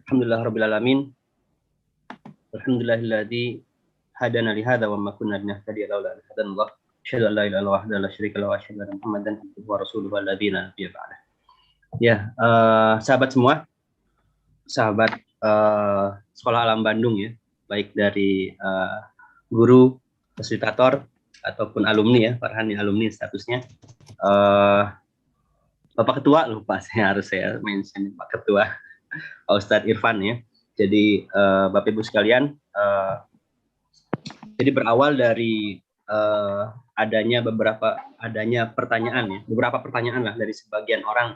Alhamdulillahirabbil alamin. Alhamdulillahilladzi hadana li hadza wa ma kunna linahtadiya laula an hadanallah. Asyhadu an la ilaha illallah wahdahu la syarika lahu wa asyhadu anna Muhammadan abduhu wa rasuluhu alladzina nabiyya ba'da. Ya, sahabat semua, sahabat Sekolah Alam Bandung ya, baik dari guru, fasilitator ataupun alumni ya, Farhan ya alumni statusnya. Bapak Ketua, lupa saya mention Pak Ketua, Pak Ustadz Irfan ya. Jadi Bapak Ibu sekalian, jadi berawal dari adanya beberapa pertanyaan ya, beberapa pertanyaan lah dari sebagian orang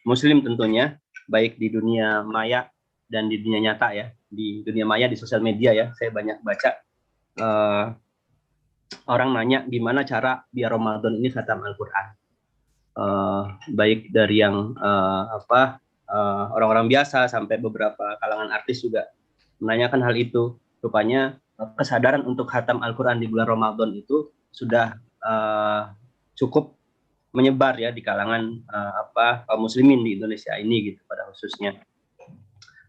Muslim tentunya, baik di dunia maya dan di dunia nyata ya. Di dunia maya di sosial media ya, saya banyak baca orang nanya gimana cara biar Ramadan ini khatam Al-Quran. Baik dari yang orang-orang biasa sampai beberapa kalangan artis juga menanyakan hal itu. Rupanya kesadaran untuk khatam Al-Quran di bulan Ramadan itu sudah cukup menyebar ya di kalangan kaum muslimin di Indonesia ini gitu, pada khususnya,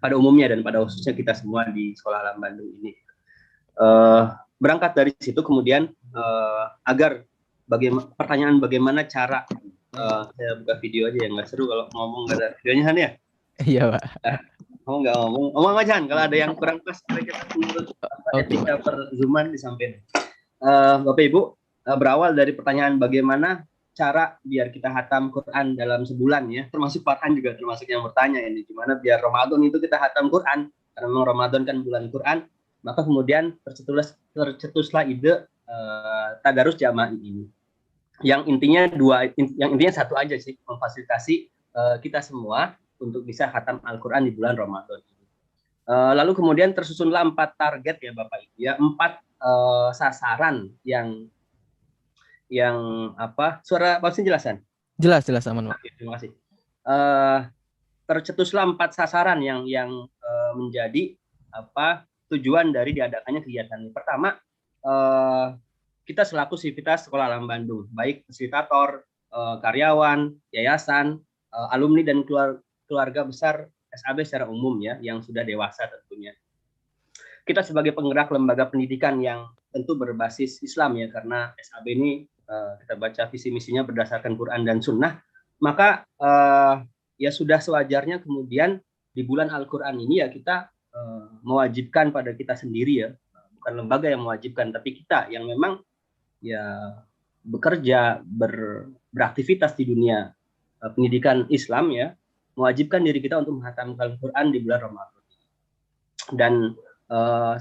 pada umumnya dan pada khususnya kita semua di Sekolah Alam Bandung ini. Berangkat dari situ kemudian agar pertanyaan bagaimana cara, saya buka video aja ya, nggak seru kalau ngomong nggak ada videonya Han ya. Iya Pak. Kamu nggak ngomong aja Han, kalau ada yang kurang pas kita menurut etika per Zooman disampaikan. Bapak Ibu, berawal dari pertanyaan bagaimana cara biar kita khatam Quran dalam sebulan ya, termasuk Farhan juga termasuk yang bertanya ini, gimana biar Ramadan itu kita khatam Quran, karena memang Ramadan kan bulan Quran. Maka kemudian tercetuslah ide tadarus jamaah ini, yang intinya satu aja sih, memfasilitasi kita semua untuk bisa khatam Al-Quran di bulan Ramadan ini. Lalu kemudian tersusunlah 4 target ya Bapak Ibu ya, 4 sasaran yang suara Pak Husin jelasan? Jelas aman Pak. Terima kasih. Tercetuslah 4 sasaran yang menjadi tujuan dari diadakannya kegiatan ini. Pertama, kita selaku sivitas Sekolah Alam Bandung, baik fasilitator, karyawan, yayasan, alumni dan keluarga besar SAB secara umum ya, yang sudah dewasa tentunya. Kita sebagai penggerak lembaga pendidikan yang tentu berbasis Islam ya, karena SAB ini kita baca visi misinya berdasarkan Quran dan Sunnah, maka ya sudah sewajarnya kemudian di bulan Al-Quran ini ya kita mewajibkan pada kita sendiri ya, bukan lembaga yang mewajibkan, tapi kita yang memang ya bekerja, beraktivitas di dunia pendidikan Islam ya, mewajibkan diri kita untuk menghatamkan Al-Quran di bulan Ramadan. Dan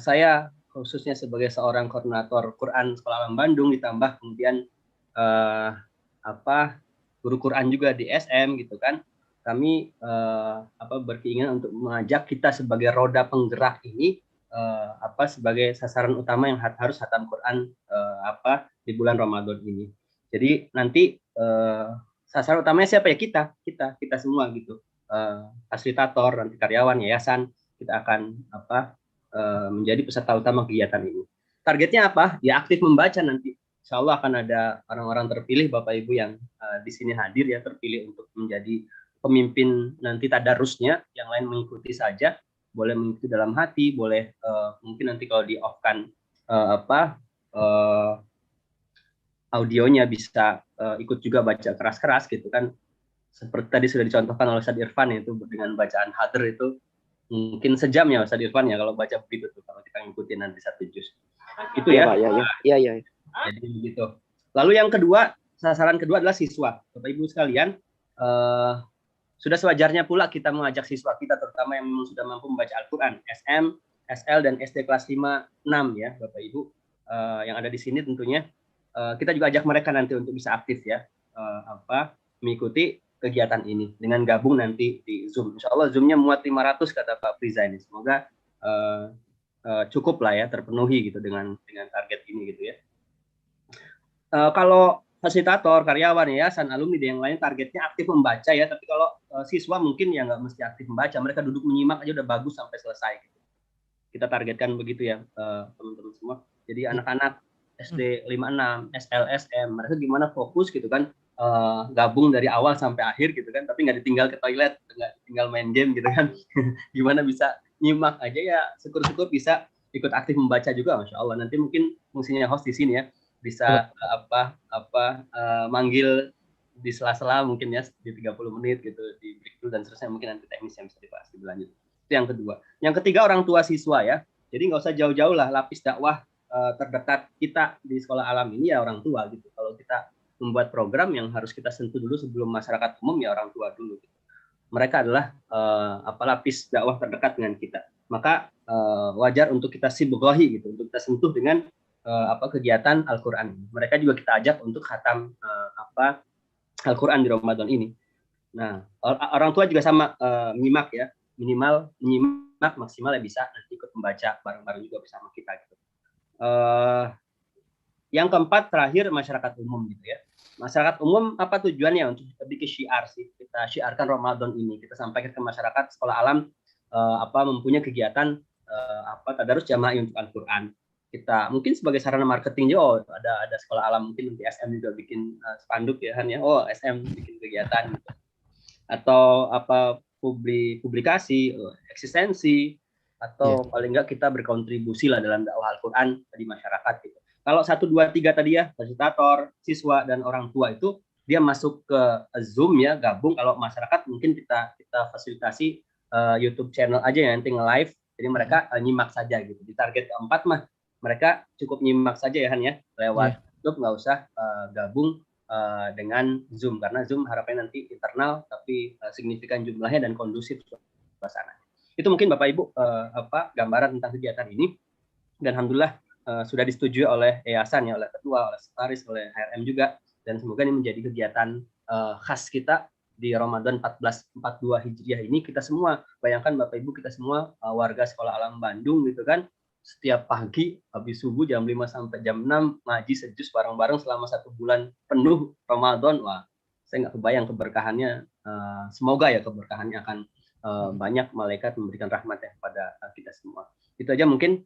saya khususnya sebagai seorang koordinator Quran Sekolah Alam Bandung, ditambah kemudian guru Quran juga di SM gitu kan, kami berkeinginan untuk mengajak kita sebagai roda penggerak ini sebagai sasaran utama yang harus khatam Quran di bulan Ramadan ini. Jadi nanti sasaran utamanya siapa ya? Kita semua gitu, fasilitator, nanti karyawan, yayasan, kita akan menjadi peserta utama kegiatan ini. Targetnya apa? Ya aktif membaca nanti. Insya Allah akan ada orang-orang terpilih Bapak Ibu yang di sini hadir ya, terpilih untuk menjadi pemimpin nanti tadarusnya. Yang lain mengikuti saja, boleh mengikuti dalam hati, boleh mungkin nanti kalau di off-kan audionya bisa ikut juga baca keras-keras gitu kan, seperti tadi sudah dicontohkan oleh Ustadz Irfan itu dengan bacaan hadr itu mungkin sejam ya Ustadz Irfan ya kalau baca begitu tuh, kalau kita ngikutin nanti 1 juz itu ya. Iya. Jadi begitu. Lalu yang kedua, sasaran kedua adalah siswa. Bapak Ibu sekalian, sudah sewajarnya pula kita mengajak siswa kita, terutama yang memang sudah mampu membaca Al-Quran, SM, SL, dan SD kelas 5-6 ya Bapak Ibu, yang ada di sini tentunya. Kita juga ajak mereka nanti untuk bisa aktif ya, mengikuti kegiatan ini dengan gabung nanti di Zoom. Insya Allah Zoom-nya muat 500 kata Pak Priza ini. Semoga cukup lah ya, terpenuhi gitu dengan target ini gitu ya. Kalau fasilitator, karyawan, yayasan, alumni, dan yang lain targetnya aktif membaca ya, tapi kalau siswa mungkin ya nggak mesti aktif membaca, mereka duduk menyimak aja udah bagus sampai selesai gitu. Kita targetkan begitu ya teman-teman semua. Jadi anak-anak SD 56, SL, SM, mereka gimana fokus gitu kan, gabung dari awal sampai akhir gitu kan, tapi nggak ditinggal ke toilet, nggak tinggal main game gitu kan. Gimana bisa nyimak aja ya, syukur-syukur bisa ikut aktif membaca juga, Masya Allah. Nanti mungkin fungsinya host di sini ya, bisa manggil di sela-sela mungkin ya di 30 menit gitu, di break dulu dan seterusnya, mungkin nanti teknis yang bisa dibahas lebih lanjut. Itu yang kedua. Yang ketiga, orang tua siswa ya. Jadi nggak usah jauh-jauh lah, lapis dakwah terdekat kita di sekolah alam ini ya orang tua gitu. Kalau kita membuat program yang harus kita sentuh dulu sebelum masyarakat umum ya orang tua dulu. Mereka adalah lapis dakwah terdekat dengan kita. Maka wajar untuk kita sibugohi gitu, untuk kita sentuh dengan kegiatan Al-Quran. Mereka juga kita ajak untuk khatam Al-Quran di Ramadan ini. Nah, orang tua juga sama menyimak ya, minimal menyimak, maksimal ya bisa nanti ikut membaca bareng-bareng juga bersama kita gitu. Yang keempat terakhir masyarakat umum gitu ya. Masyarakat umum apa tujuannya untuk kita bikin syiar sih? Kita syiarkan Ramadan ini, kita sampaikan ke masyarakat sekolah alam mempunyai kegiatan tadarus jamaah untuk Al-Qur'an. Kita mungkin sebagai sarana marketing juga, ada sekolah alam, mungkin nanti SM juga bikin spanduk ya Han ya. Oh, SM bikin kegiatan gitu. Atau publikasi, eksistensi, atau paling enggak kita berkontribusi lah dalam dakwah Al-Qur'an di masyarakat gitu. Kalau 1, 2, 3 tadi ya, fasilitator, siswa, dan orang tua itu dia masuk ke Zoom ya, gabung. Kalau masyarakat mungkin kita fasilitasi YouTube channel aja ya, nanti nge-live. Jadi mereka nyimak saja gitu. Di target keempat mah mereka cukup nyimak saja ya Han ya, lewat YouTube, nggak usah gabung dengan Zoom, karena Zoom harapannya nanti internal tapi signifikan jumlahnya dan kondusif suasana. Itu mungkin Bapak Ibu gambaran tentang kegiatan ini, dan alhamdulillah sudah disetujui oleh yayasan ya, oleh ketua, oleh sekretaris, oleh HRM juga, dan semoga ini menjadi kegiatan khas kita di Ramadan 1442 Hijriah ini. Kita semua, bayangkan Bapak Ibu, kita semua warga Sekolah Alam Bandung gitu kan, setiap pagi habis subuh jam 5 sampai jam 6 ngaji sejus bareng-bareng selama 1 bulan penuh Ramadan. Wah, saya nggak kebayang keberkahannya. Semoga ya keberkahannya akan banyak malaikat memberikan rahmatnya kepada kita semua. Itu aja mungkin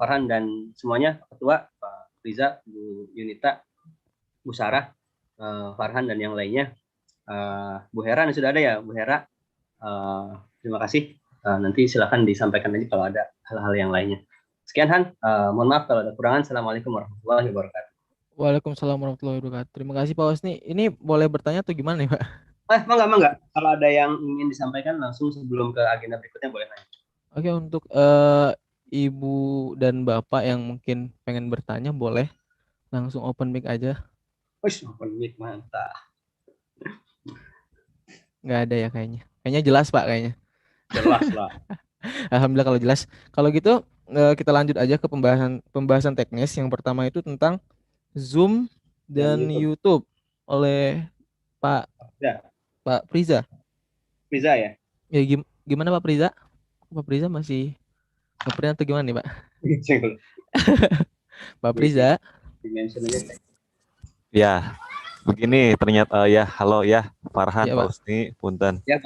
Farhan dan semuanya, Ketua, Pak Riza, Bu Yunita, Bu Sarah, Farhan dan yang lainnya. Bu Hera sudah ada ya, Bu Hera. Terima kasih. Nanti silakan disampaikan aja kalau ada hal-hal yang lainnya. Sekian Han, mohon maaf kalau ada kurangan. Assalamualaikum warahmatullahi wabarakatuh. Waalaikumsalam warahmatullahi wabarakatuh. Terima kasih Pak Husni. Ini boleh bertanya atau gimana nih Pak? Mangga. Kalau ada yang ingin disampaikan langsung sebelum ke agenda berikutnya boleh nanya. Oke, untuk Ibu dan Bapak yang mungkin pengen bertanya boleh langsung open mic aja. Open mic, mantap. Nggak ada ya kayaknya. Kayaknya jelas Pak kayaknya. Jelas lah. Alhamdulillah kalau jelas. Kalau gitu kita lanjut aja ke pembahasan teknis. Yang pertama itu tentang Zoom dan YouTube oleh Pak Priza. Priza ya? Ya gimana Pak Priza? Pak Priza masih ngeprint atau gimana nih Pak? Pak Priza. Ya, begini ternyata ya, halo ya, Farhan, ya, Pak Husni, punten. Ya,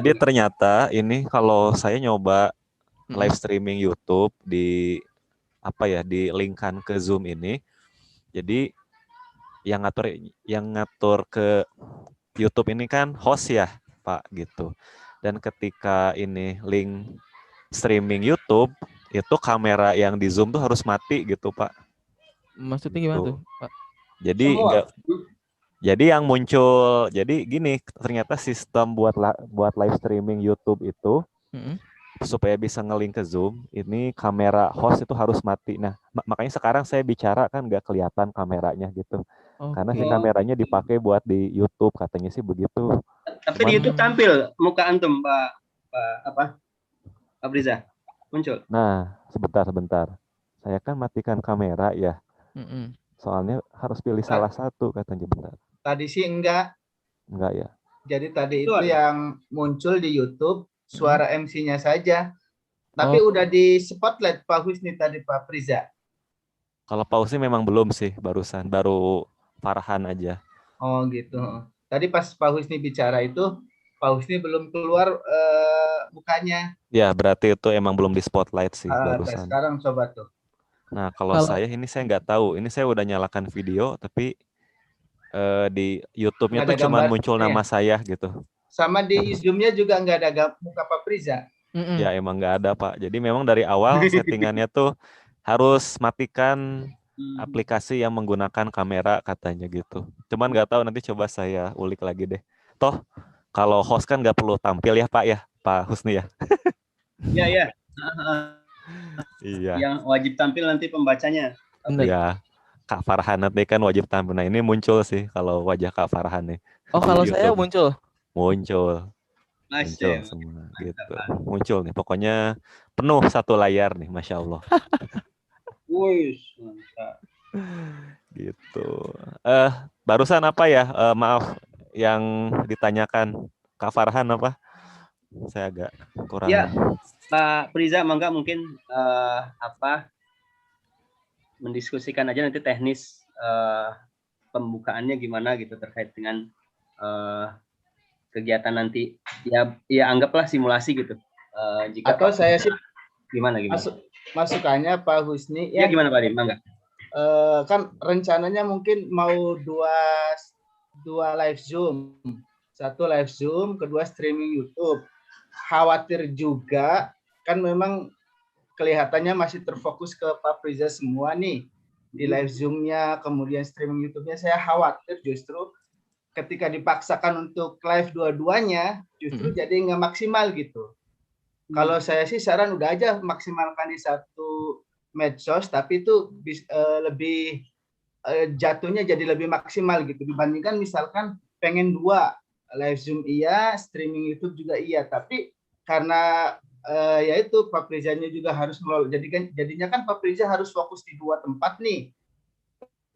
jadi ternyata ini kalau saya nyoba live streaming YouTube di di linkkan ke Zoom ini, jadi yang ngatur ke YouTube ini kan host ya, Pak, gitu. Dan ketika ini link streaming YouTube, itu kamera yang di Zoom tuh harus mati gitu, Pak. Maksudnya gimana tuh, Pak? Jadi yang muncul, jadi gini, ternyata sistem buat live streaming YouTube itu supaya bisa nge-link ke Zoom, ini kamera host itu harus mati. Nah, makanya sekarang saya bicara kan nggak kelihatan kameranya gitu. Karena si kameranya dipakai buat di YouTube, katanya sih begitu. Tapi di YouTube tampil muka antum, Pak Priza, muncul. Nah, sebentar. Saya kan matikan kamera ya. Soalnya harus pilih salah satu katanya, bentar. Tadi sih enggak ya. Jadi tadi itu yang muncul di YouTube suara MC-nya saja. Tapi udah di spotlight Pak Husni tadi, Pak Priza. Kalau Pak Husni memang belum sih, baru Farhan aja. Oh gitu. Tadi pas Pak Husni bicara itu Pak Husni belum keluar mukanya. Ya, berarti itu emang belum di spotlight sih barusan. Sekarang coba tuh. Nah, kalau saya ini saya nggak tahu. Ini saya udah nyalakan video, tapi di YouTube-nya tuh cuma muncul nama saya gitu. Sama di Zoom-nya juga nggak ada muka Pak Priza. Ya emang nggak ada Pak. Jadi memang dari awal settingannya tuh harus matikan aplikasi yang menggunakan kamera katanya gitu. Cuman nggak tahu, nanti coba saya ulik lagi deh. Toh kalau host kan nggak perlu tampil ya Pak Husni ya. Iya ya. Iya. Yang wajib tampil nanti pembacanya. Iya. Kak Farhan nanti kan wajib tampil. Nah ini muncul sih kalau wajah Kak Farhan nih. Oh kalau saya muncul. Muncul semua gitu. Muncul nih. Pokoknya penuh satu layar nih, Masya Allah. Wih, mantap. Gitu. Barusan apa ya? Maaf yang ditanyakan Kak Farhan apa? Saya agak kurang. Ya, Pak Priza, mangga mungkin mendiskusikan aja nanti teknis pembukaannya gimana gitu terkait dengan kegiatan nanti. Ya anggaplah simulasi gitu. Atau saya sih gimana? Masukannya Pak Husni ya gimana Pak Dim? Mangga. Kan rencananya mungkin mau dua live Zoom. Satu live Zoom, kedua streaming YouTube. Khawatir juga kan memang kelihatannya masih terfokus ke Pak Priza semua nih di live Zoom-nya, kemudian streaming YouTube-nya. Saya khawatir justru ketika dipaksakan untuk live dua-duanya justru jadi nggak maksimal gitu. Kalau saya sih saran udah aja maksimalkan di satu medsos, tapi itu lebih jatuhnya jadi lebih maksimal gitu dibandingkan misalkan pengen dua live Zoom iya, streaming YouTube juga iya, tapi karena yaitu Pak Prizanya juga harus ngelola. Jadinya kan Pak Priza harus fokus di dua tempat nih.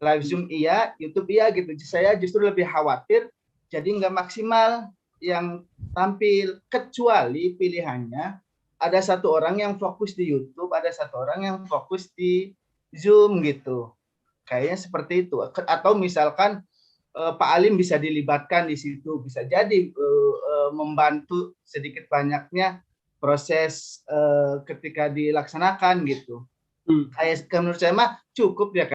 Live Zoom iya, YouTube iya gitu. Saya justru lebih khawatir jadi nggak maksimal yang tampil, kecuali pilihannya ada satu orang yang fokus di YouTube, ada satu orang yang fokus di Zoom gitu. Kayaknya seperti itu. Atau misalkan Pak Alim bisa dilibatkan di situ, bisa jadi membantu sedikit banyaknya proses ketika dilaksanakan gitu. Menurut saya mah cukup ya.